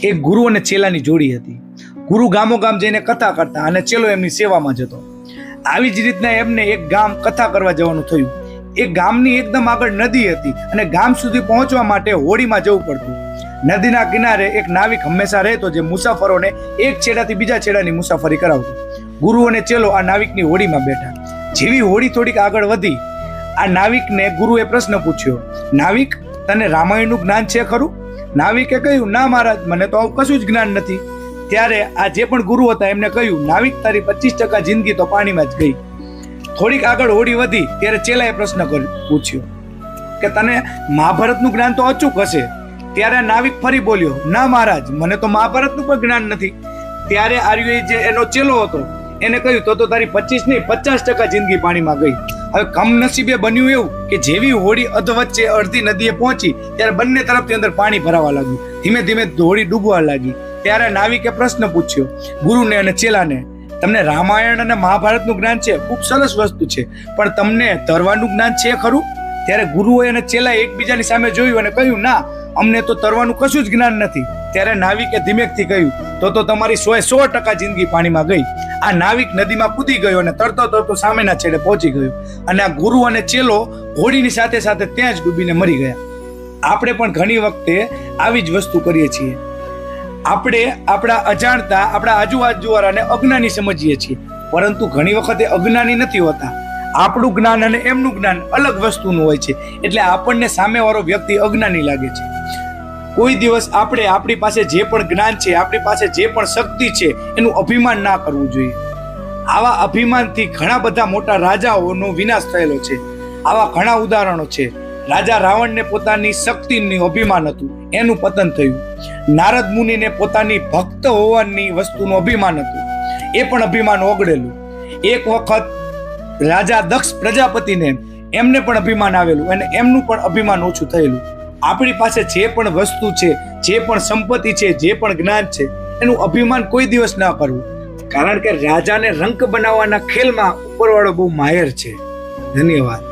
એક ગુરુ અને ચેલાની જોડી હતી. ગુરુ ગામો ગામ જઈને કથા કરતા અને ચેલો એમની સેવામાં જતો. આવી જ રીતના એમને એક ગામ કથા કરવા જવાનું થયું. એ ગામની એકદમ આગળ નદી હતી અને ગામ સુધી પહોંચવા માટે હોડીમાં જવું પડતું. નદીના કિનારે એક નાવિક હંમેશા રહેતો, જે મુસાફરોને એક છેડાથી બીજા છેડાની મુસાફરી કરાવતો. ગુરુ અને ચેલો આ નાવિકની હોડીમાં બેઠા. જેવી હોડી થોડીક આગળ વધી, આ નાવિકને ગુરુએ પ્રશ્ન પૂછ્યો, નાવિક, તને રામાયણનું જ્ઞાન છે ખરું? નાવિકે કહ્યું, ના મહારાજ, મને તો આવું કશું જ જ્ઞાન નથી. ત્યારે આ જે પણ ગુરુ હતા એમને કહ્યું, નાવિક, તારી 25% જિંદગી તો પાણીમાં જ ગઈ. થોડીક આગળ હોડી વધી ત્યારે ચેલાએ પ્રશ્ન પૂછ્યો કે તને મહાભારતનું જ્ઞાન તો અચૂક હશે. ત્યારે નાવિક ફરી બોલ્યો, ના મહારાજ, મને તો મહાભારતનું પણ જ્ઞાન નથી. ત્યારે આર્યો જે એનો ચેલો હતો એને કહ્યું, તો તારી 25 નહીં 50% જિંદગી પાણીમાં ગઈ. હવે કમનસીબે બન્યું એવું કે જેવી હોડી અધવચ્ચે અડધી નદીએ પહોંચી ત્યારે બંને તરફથી અંદર પાણી ભરાવા લાગ્યું. ધીમે ધીમે હોડી ડૂબવા લાગી. ત્યારે નાવિકે પ્રશ્ન પૂછ્યો ગુરુને અને ચેલાને, તમને રામાયણ અને મહાભારતનું જ્ઞાન છે, ખૂબ સરસ વસ્તુ છે, પણ તમને તરવાનું જ્ઞાન છે ખરું? ત્યારે ગુરુએ અને ચેલાએ એકબીજાની સામે જોયું અને કહ્યું, ના, અમને તો તરવાનું કશું જ જ્ઞાન નથી. ત્યારે નાવિકે ધીમેકથી કહ્યું, તો તમારી 100% જિંદગી પાણીમાં ગઈ. આ નાવિક નદીમાં કૂદી ગયો અને તરતો તરતો સામેના છેડે પહોંચી ગયો અને આ ગુરુ અને ચેલો હોડીની સાથે સાથે ત્યાં જ ડૂબીને મરી ગયા. આપણે પણ ઘણી વખતે આવી જ વસ્તુ કરીએ છીએ. આપણે આપણા અજાણતા આપણા આજુબાજુવાળાને અજ્ઞાની સમજીએ છીએ, પરંતુ ઘણી વખતે અજ્ઞાની નથી હોતા. આપણું જ્ઞાન અને એમનું જ્ઞાન અલગ વસ્તુનું હોય છે, એટલે આપણને સામેવાળો વ્યક્તિ અજ્ઞાની લાગે છે. કોઈ દિવસ આપણે આપણી પાસે જે પણ જ્ઞાન છે, આપણી પાસે જે પણ શક્તિ છે, એનું અભિમાન ના કરવું જોઈએ. આવા અભિમાનથી ઘણા બધા મોટા રાજાઓનો વિનાશ થયેલો છે. આવા ઘણા ઉદાહરણો છે. રાજા રાવણને પોતાની શક્તિનું અભિમાન હતું, એનું પતન થયું. નારદ મુનિને પોતાની ભક્ત હોવાની વસ્તુનું અભિમાન હતું, એ પણ અભિમાન ઓગળેલું. એક વખત રાજા દક્ષ પ્રજાપતિને એમને પણ અભિમાન આવેલું અને એમનું પણ અભિમાન ઓછું થયેલું. આપણી પાસે જે પણ વસ્તુ છે, જે પણ સંપત્તિ છે, જે પણ જ્ઞાન છે, એનું અભિમાન કોઈ દિવસ ના કરવું, કારણ કે રાજાને રંક બનાવવાના ખેલમાં ઉપરવાળો બહુ માહેર છે. ધન્યવાદ.